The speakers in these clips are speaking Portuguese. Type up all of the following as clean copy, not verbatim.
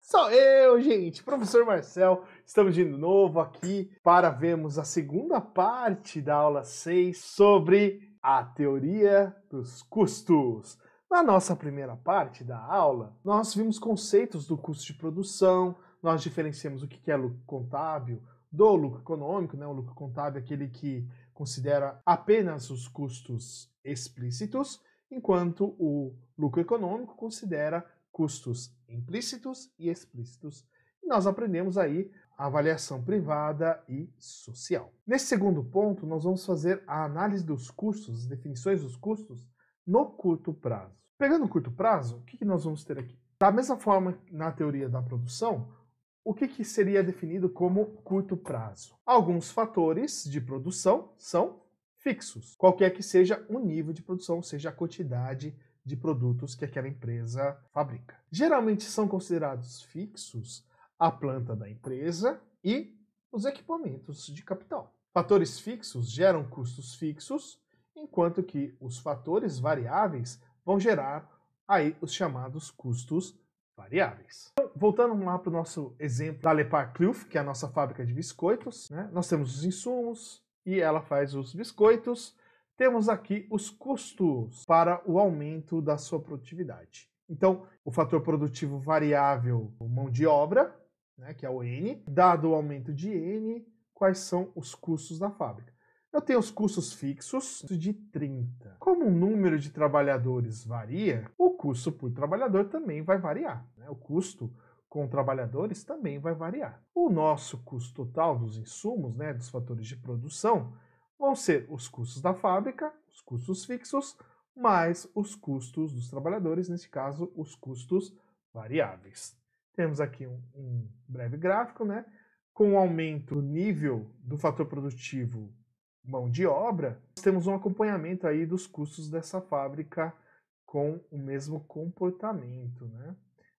Sou eu, gente, professor Marcel. Estamos de novo aqui para vermos a segunda parte da aula 6 sobre a teoria dos custos. Na nossa primeira parte da aula, nós vimos conceitos do custo de produção, nós diferenciamos o que é lucro contábil do lucro econômico, né? O lucro contábil é aquele que considera apenas os custos explícitos, enquanto o lucro econômico considera custos implícitos e explícitos. E nós aprendemos aí a avaliação privada e social. Nesse segundo ponto, nós vamos fazer a análise dos custos, as definições dos custos no curto prazo. Pegando o curto prazo, o que nós vamos ter aqui? Da mesma forma na teoria da produção, o que seria definido como curto prazo? Alguns fatores de produção são fixos, qualquer que seja o nível de produção, ou seja, a quantidade de produtos que aquela empresa fabrica. Geralmente são considerados fixos a planta da empresa e os equipamentos de capital. Fatores fixos geram custos fixos, enquanto que os fatores variáveis vão gerar aí os chamados custos variáveis. Então, voltando lá para o nosso exemplo da Lepar Kloof, que é a nossa fábrica de biscoitos, né? Nós temos os insumos e ela faz os biscoitos. Temos aqui os custos para o aumento da sua produtividade. Então, o fator produtivo variável, mão de obra, né, que é o N, dado o aumento de N, quais são os custos da fábrica? Eu tenho os custos fixos de 30. Como o número de trabalhadores varia, o custo por trabalhador também vai variar, né? O custo com trabalhadores também vai variar. O nosso custo total dos insumos, né, dos fatores de produção, vão ser os custos da fábrica, os custos fixos, mais os custos dos trabalhadores, nesse caso, os custos variáveis. Temos aqui um breve gráfico, né? Com o aumento do nível do fator produtivo mão de obra, nós temos um acompanhamento aí dos custos dessa fábrica com o mesmo comportamento, né?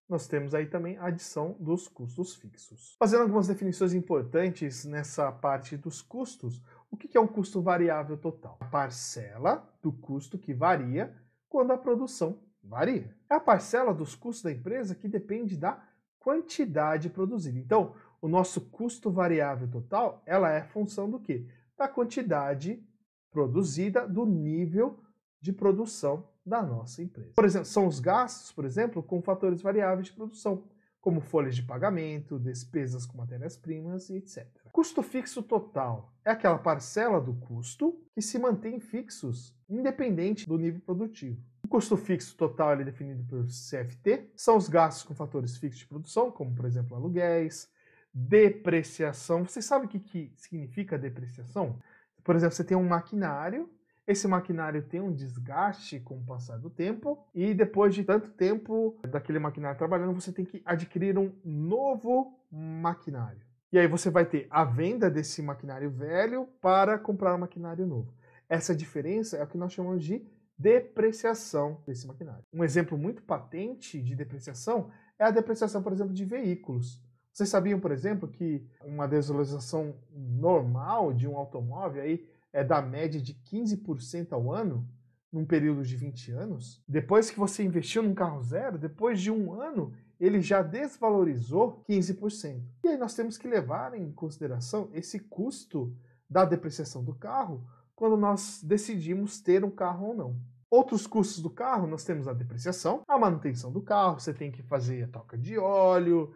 Nós temos aí também a adição dos custos fixos. Fazendo algumas definições importantes nessa parte dos custos, o que é um custo variável total? A parcela do custo que varia quando a produção varia. É a parcela dos custos da empresa que depende da quantidade produzida. Então, o nosso custo variável total, ela é função do quê? Da quantidade produzida, do nível de produção da nossa empresa. Por exemplo, são os gastos, por exemplo, com fatores variáveis de produção, como folhas de pagamento, despesas com matérias-primas e etc. Custo fixo total é aquela parcela do custo que se mantém fixos, independente do nível produtivo. O custo fixo total é definido por CFT, são os gastos com fatores fixos de produção, como por exemplo aluguéis, depreciação. Vocês sabem o que significa depreciação? Por exemplo, você tem um maquinário, esse maquinário tem um desgaste com o passar do tempo e depois de tanto tempo daquele maquinário trabalhando, você tem que adquirir um novo maquinário. E aí você vai ter a venda desse maquinário velho para comprar um maquinário novo. Essa diferença é o que nós chamamos de depreciação desse maquinário. Um exemplo muito patente de depreciação é a depreciação, por exemplo, de veículos. Vocês sabiam, por exemplo, que uma desvalorização normal de um automóvel aí é da média de 15% ao ano, num período de 20 anos? Depois que você investiu num carro zero, depois de um ano, ele já desvalorizou 15%. E aí nós temos que levar em consideração esse custo da depreciação do carro quando nós decidimos ter um carro ou não. Outros custos do carro, nós temos a depreciação, a manutenção do carro, você tem que fazer a troca de óleo,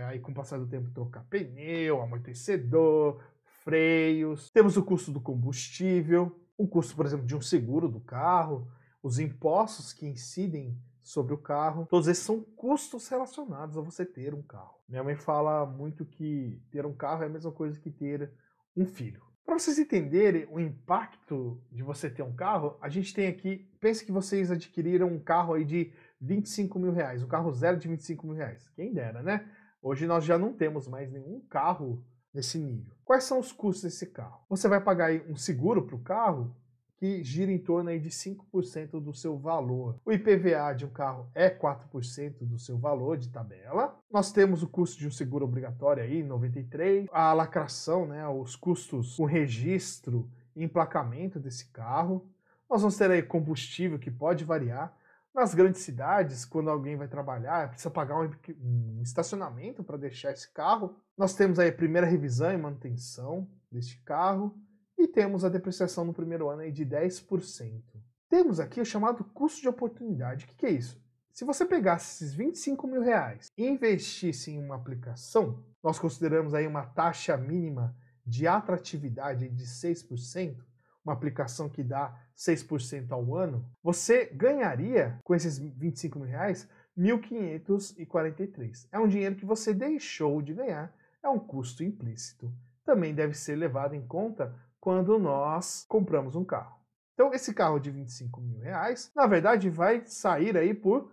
aí com o passar do tempo trocar pneu, amortecedor, freios. Temos o custo do combustível, o custo, por exemplo, de um seguro do carro, os impostos que incidem sobre o carro. Todos esses são custos relacionados a você ter um carro. Minha mãe fala muito que ter um carro é a mesma coisa que ter um filho. Para vocês entenderem o impacto de você ter um carro, a gente tem aqui, pense que vocês adquiriram um carro aí de 25 mil reais, um carro zero de 25 mil reais. Quem dera, né? Hoje nós já não temos mais nenhum carro nesse nível. Quais são os custos desse carro? Você vai pagar aí um seguro para o carro que gira em torno aí de 5% do seu valor. O IPVA de um carro é 4% do seu valor de tabela. Nós temos o custo de um seguro obrigatório aí, 93%. A lacração, né, os custos com registro e emplacamento desse carro. Nós vamos ter aí combustível que pode variar. Nas grandes cidades, quando alguém vai trabalhar, precisa pagar um estacionamento para deixar esse carro. Nós temos aí a primeira revisão e manutenção deste carro e temos a depreciação no primeiro ano aí de 10%. Temos aqui o chamado custo de oportunidade. O que é isso? Se você pegasse esses 25 mil reais e investisse em uma aplicação, nós consideramos aí uma taxa mínima de atratividade de 6%, uma aplicação que dá 6% ao ano, você ganharia, com esses 25 mil reais, 1.543. É um dinheiro que você deixou de ganhar, é um custo implícito. Também deve ser levado em conta quando nós compramos um carro. Então, esse carro de 25 mil reais, na verdade, vai sair aí por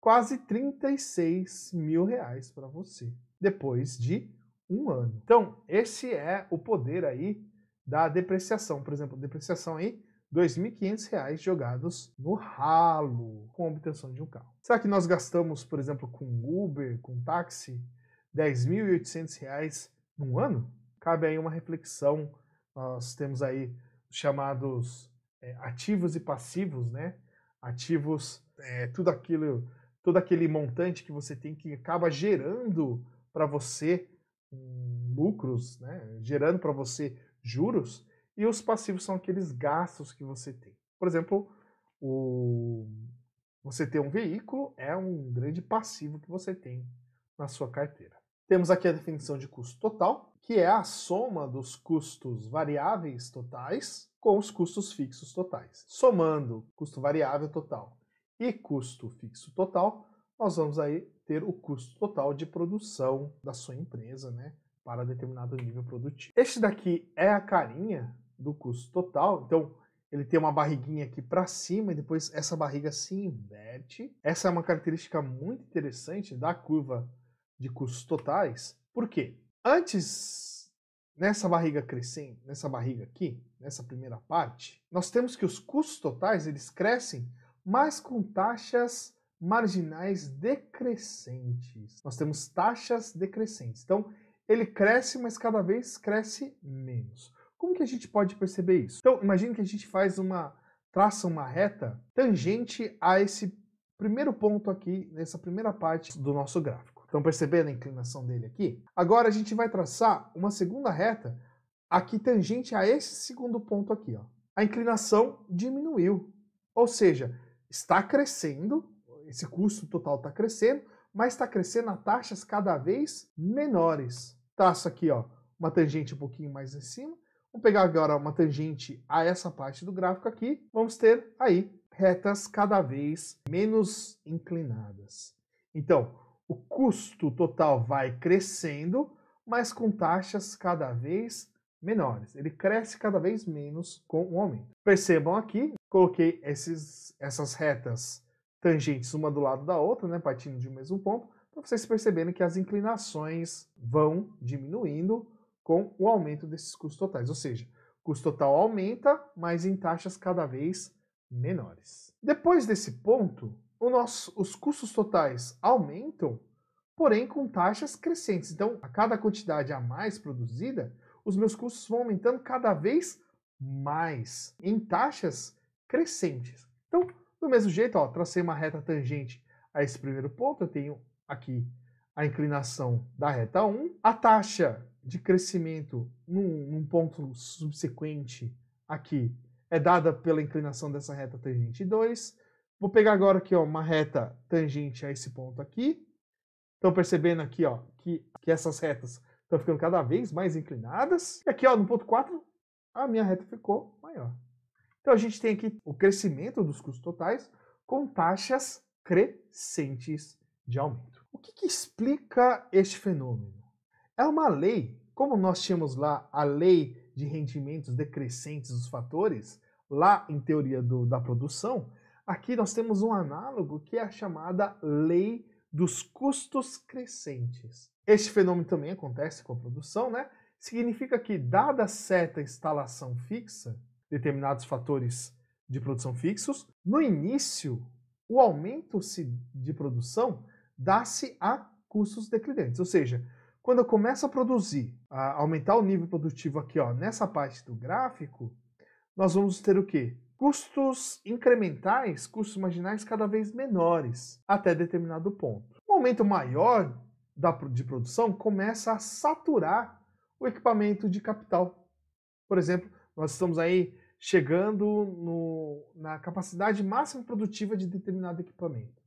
quase 36 mil reais para você, depois de um ano. Então, esse é o poder aí da depreciação. Por exemplo, depreciação aí, R$ 2.500 jogados no ralo com a obtenção de um carro. Será que nós gastamos, por exemplo, com Uber, com táxi, R$ 10.800 num ano? Cabe aí uma reflexão. Nós temos aí os chamados ativos e passivos, né? Ativos, todo aquele montante que você tem que acaba gerando para você lucros, né? Gerando para você juros, e os passivos são aqueles gastos que você tem. Por exemplo, você ter um veículo é um grande passivo que você tem na sua carteira. Temos aqui a definição de custo total, que é a soma dos custos variáveis totais com os custos fixos totais. Somando custo variável total e custo fixo total, nós vamos aí ter o custo total de produção da sua empresa, né, para determinado nível produtivo. Este daqui é a carinha do custo total, então ele tem uma barriguinha aqui para cima e depois essa barriga se inverte. Essa é uma característica muito interessante da curva de custos totais. Por quê? Antes, nessa barriga crescendo, nessa barriga aqui, nessa primeira parte, nós temos que os custos totais eles crescem, mas com taxas marginais decrescentes. Nós temos taxas decrescentes. Então, ele cresce, mas cada vez cresce menos. Como que a gente pode perceber isso? Então, imagine que a gente traça uma reta tangente a esse primeiro ponto aqui, nessa primeira parte do nosso gráfico. Estão percebendo a inclinação dele aqui? Agora a gente vai traçar uma segunda reta aqui tangente a esse segundo ponto aqui, ó. A inclinação diminuiu, ou seja, está crescendo, esse custo total está crescendo, mas está crescendo a taxas cada vez menores. Traço aqui, ó, uma tangente um pouquinho mais em cima. Vamos pegar agora uma tangente a essa parte do gráfico aqui. Vamos ter aí retas cada vez menos inclinadas. Então, o custo total vai crescendo, mas com taxas cada vez menores. Ele cresce cada vez menos com o aumento. Percebam aqui, coloquei essas retas tangentes uma do lado da outra, né, partindo de um mesmo ponto, para vocês perceberem que as inclinações vão diminuindo com o aumento desses custos totais. Ou seja, o custo total aumenta, mas em taxas cada vez menores. Depois desse ponto, os custos totais aumentam, porém com taxas crescentes. Então, a cada quantidade a mais produzida, os meus custos vão aumentando cada vez mais, em taxas crescentes. Então, do mesmo jeito, ó, tracei uma reta tangente a esse primeiro ponto, eu tenho aqui a inclinação da reta 1, a taxa de crescimento num ponto subsequente aqui é dada pela inclinação dessa reta tangente 2. Vou pegar agora aqui, ó, uma reta tangente a esse ponto aqui. Estão percebendo aqui, ó, que essas retas estão ficando cada vez mais inclinadas. E aqui, ó, no ponto 4, a minha reta ficou maior. Então a gente tem aqui o crescimento dos custos totais com taxas crescentes de aumento. O que explica este fenômeno? É uma lei, como nós tínhamos lá a lei de rendimentos decrescentes dos fatores, lá em teoria da produção, aqui nós temos um análogo que é a chamada lei dos custos crescentes. Este fenômeno também acontece com a produção, né? Significa que, dada certa instalação fixa, determinados fatores de produção fixos, no início, o aumento de produção dá-se a custos declinantes. Ou seja, quando eu começo a produzir, a aumentar o nível produtivo aqui, ó, nessa parte do gráfico, nós vamos ter o quê? custos incrementais, custos marginais cada vez menores, até determinado ponto. Um aumento maior de produção começa a saturar o equipamento de capital. Por exemplo, nós estamos aí chegando na capacidade máxima produtiva de determinado equipamento,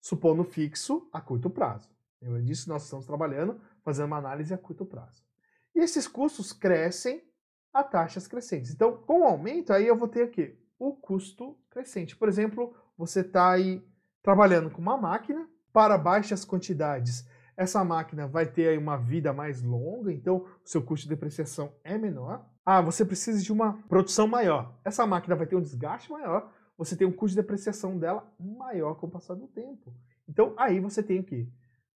supondo fixo a curto prazo. Lembra disso? Nós estamos trabalhando, fazendo uma análise a curto prazo. E esses custos crescem a taxas crescentes. Então, com o aumento, aí eu vou ter aqui o custo crescente. Por exemplo, você está aí trabalhando com uma máquina para baixas quantidades. Essa máquina vai ter aí uma vida mais longa, então o seu custo de depreciação é menor. Ah, você precisa de uma produção maior. Essa máquina vai ter um desgaste maior, você tem um custo de depreciação dela maior com o passar do tempo. Então, aí você tem que,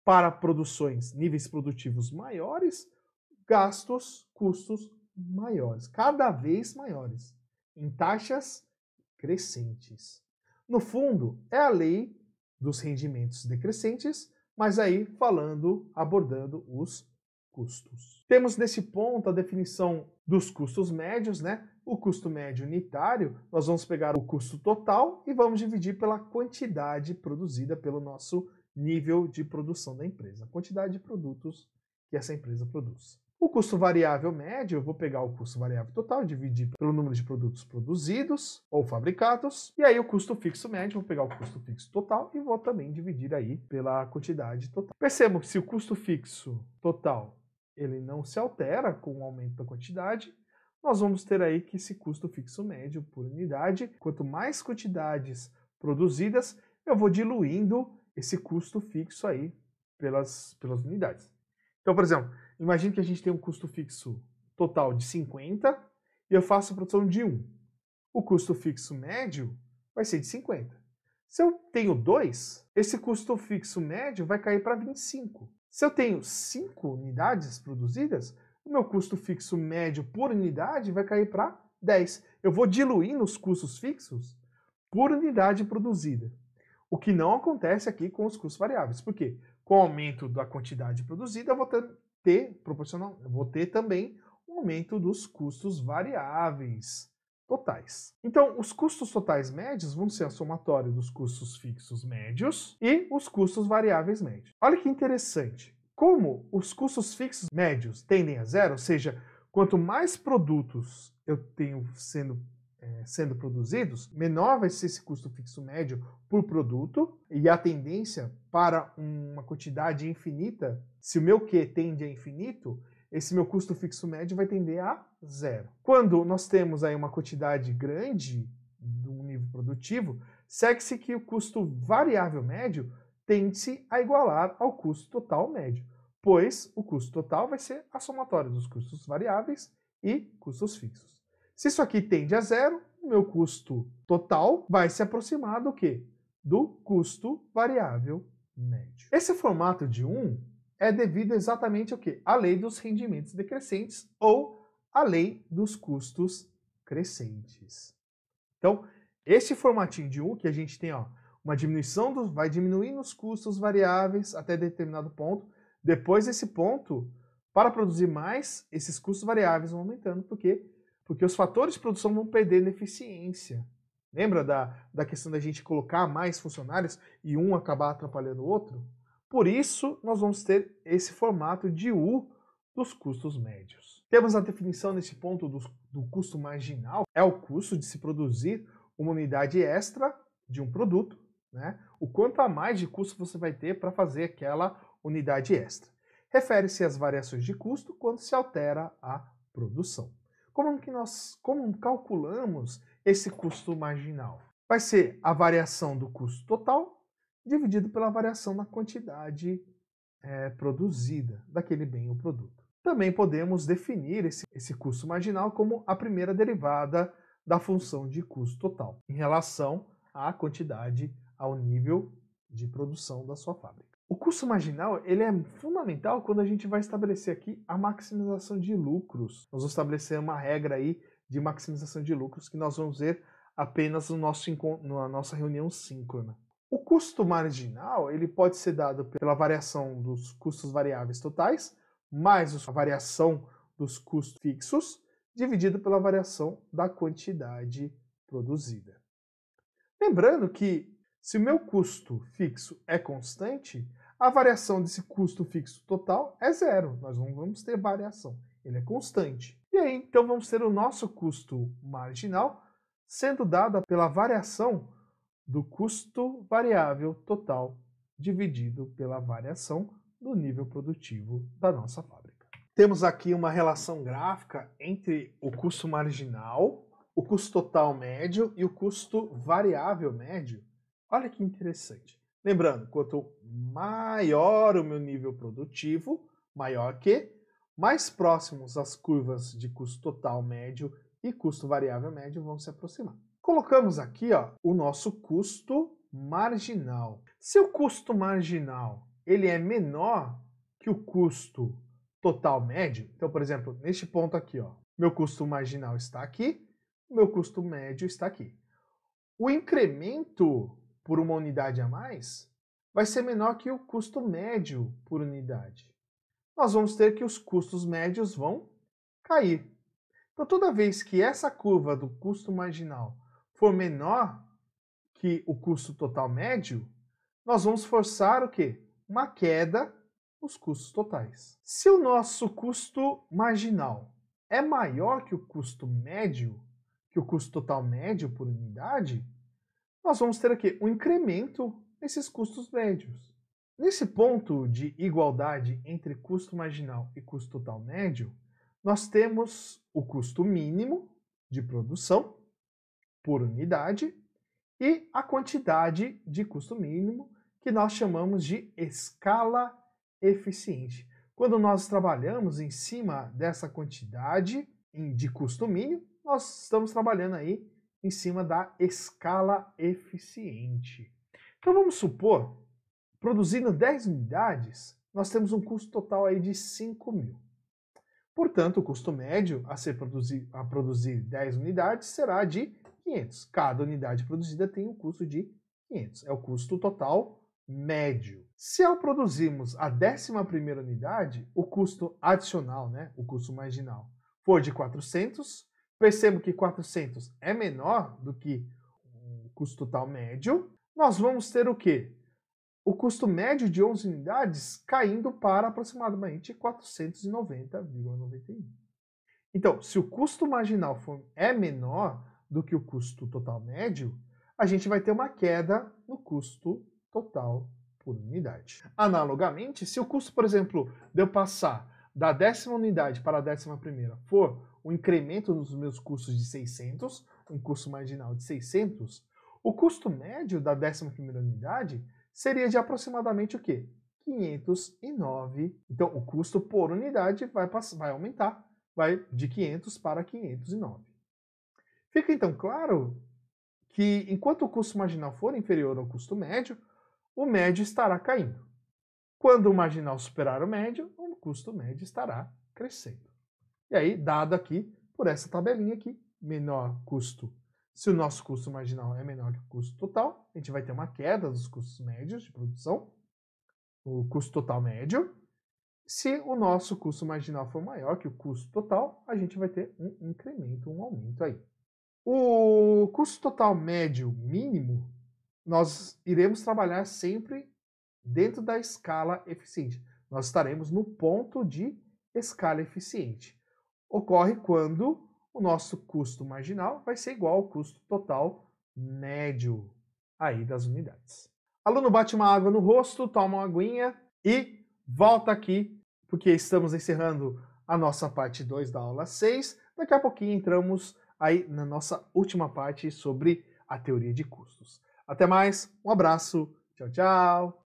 para produções, níveis produtivos maiores, gastos, custos maiores, cada vez maiores, em taxas crescentes. No fundo, é a lei dos rendimentos decrescentes, mas aí abordando os custos. Temos nesse ponto a definição dos custos médios, né? O custo médio unitário, nós vamos pegar o custo total e vamos dividir pela quantidade produzida pelo nosso nível de produção da empresa, a quantidade de produtos que essa empresa produz. O custo variável médio, eu vou pegar o custo variável total, dividir pelo número de produtos produzidos ou fabricados, e aí o custo fixo médio, vou pegar o custo fixo total e vou também dividir aí pela quantidade total. Percebam que se o custo fixo total ele não se altera com o aumento da quantidade, nós vamos ter aí que esse custo fixo médio por unidade, quanto mais quantidades produzidas, eu vou diluindo esse custo fixo aí pelas unidades. Então, por exemplo, imagine que a gente tem um custo fixo total de 50 e eu faço a produção de 1. O custo fixo médio vai ser de 50. Se eu tenho 2, esse custo fixo médio vai cair para 25. Se eu tenho 5 unidades produzidas, o meu custo fixo médio por unidade vai cair para 10. Eu vou diluindo os custos fixos por unidade produzida. O que não acontece aqui com os custos variáveis. Por quê? Com o aumento da quantidade produzida, eu vou ter também um aumento dos custos variáveis totais. Então, os custos totais médios vão ser a somatória dos custos fixos médios e os custos variáveis médios. Olha que interessante. Como os custos fixos médios tendem a zero, ou seja, quanto mais produtos eu tenho sendo produzidos, menor vai ser esse custo fixo médio por produto, e a tendência para uma quantidade infinita, se o meu Q tende a infinito, esse meu custo fixo médio vai tender a zero. Quando nós temos aí uma quantidade grande de um nível produtivo, segue-se que o custo variável médio tende-se a igualar ao custo total médio, pois o custo total vai ser a somatória dos custos variáveis e custos fixos. Se isso aqui tende a zero, o meu custo total vai se aproximar do quê? Do custo variável médio. Esse formato de 1 é devido exatamente ao quê? À lei dos rendimentos decrescentes ou à lei dos custos crescentes. Então, esse formatinho de 1 que a gente tem, uma diminuição, vai diminuindo os custos variáveis até determinado ponto. Depois desse ponto, para produzir mais, esses custos variáveis vão aumentando, porque os fatores de produção vão perdendo eficiência. Lembra da questão da gente colocar mais funcionários e um acabar atrapalhando o outro? Por isso, nós vamos ter esse formato de U dos custos médios. Temos a definição nesse ponto do custo marginal, é o custo de se produzir uma unidade extra de um produto, né? O quanto a mais de custo você vai ter para fazer aquela unidade extra. Refere-se às variações de custo quando se altera a produção. Como calculamos esse custo marginal? Vai ser a variação do custo total dividido pela variação da quantidade produzida daquele bem ou produto. Também podemos definir esse custo marginal como a primeira derivada da função de custo total, em relação à quantidade, ao nível de produção da sua fábrica. O custo marginal ele é fundamental quando a gente vai estabelecer aqui a maximização de lucros. Nós vamos estabelecer uma regra aí de maximização de lucros que nós vamos ver apenas na nossa reunião síncrona. O custo marginal ele pode ser dado pela variação dos custos variáveis totais mais a variação dos custos fixos dividido pela variação da quantidade produzida. Lembrando que se o meu custo fixo é constante, a variação desse custo fixo total é zero. Nós não vamos ter variação, ele é constante. E aí, então, vamos ter o nosso custo marginal sendo dado pela variação do custo variável total dividido pela variação do nível produtivo da nossa fábrica. Temos aqui uma relação gráfica entre o custo marginal, o custo total médio e o custo variável médio. Olha que interessante. Lembrando, quanto maior o meu nível produtivo, maior que, mais próximos as curvas de custo total médio e custo variável médio vão se aproximar. Colocamos aqui, ó, o nosso custo marginal. Se o custo marginal ele é menor que o custo total médio, então, por exemplo, neste ponto aqui, ó, meu custo marginal está aqui, meu custo médio está aqui. O incremento por uma unidade a mais vai ser menor que o custo médio por unidade. Nós vamos ter que os custos médios vão cair. Então, toda vez que essa curva do custo marginal for menor que o custo total médio, nós vamos forçar o quê? Uma queda nos custos totais. Se o nosso custo marginal é maior que o custo médio, que o custo total médio por unidade, nós vamos ter aqui um incremento nesses custos médios. Nesse ponto de igualdade entre custo marginal e custo total médio, nós temos o custo mínimo de produção por unidade e a quantidade de custo mínimo que nós chamamos de escala eficiente. Quando nós trabalhamos em cima dessa quantidade de custo mínimo, nós estamos trabalhando aí em cima da escala eficiente. Então vamos supor, produzindo 10 unidades, nós temos um custo total aí de 5.000. Portanto, o custo médio a produzir 10 unidades será de 500. Cada unidade produzida tem um custo de 500. É o custo total médio. Se ao produzirmos a 11ª unidade, o custo adicional, né, o custo marginal, for de 400, percebo que 400 é menor do que o custo total médio, nós vamos ter o quê? O custo médio de 11 unidades caindo para aproximadamente 490,91. Então, se o custo marginal é menor do que o custo total médio, a gente vai ter uma queda no custo total por unidade. Analogamente, se o custo, por exemplo, de eu passar da 10ª unidade para a 11ª for um incremento nos meus custos de 600, um custo marginal de 600, o custo médio da 11ª unidade seria de aproximadamente o quê? 509. Então, o custo por unidade vai aumentar, vai de 500 para 509. Fica então claro que enquanto o custo marginal for inferior ao custo médio, o médio estará caindo. Quando o marginal superar o médio custo médio estará crescendo. E aí, dado aqui por essa tabelinha aqui, menor custo. Se o nosso custo marginal é menor que o custo total, a gente vai ter uma queda dos custos médios de produção, o custo total médio. Se o nosso custo marginal for maior que o custo total, a gente vai ter um incremento, um aumento aí. O custo total médio mínimo, nós iremos trabalhar sempre dentro da escala eficiente. Nós estaremos no ponto de escala eficiente. Ocorre quando o nosso custo marginal vai ser igual ao custo total médio aí das unidades. Aluno bate uma água no rosto, toma uma aguinha e volta aqui, porque estamos encerrando a nossa parte 2 da aula 6. Daqui a pouquinho entramos aí na nossa última parte sobre a teoria de custos. Até mais, um abraço, tchau, tchau!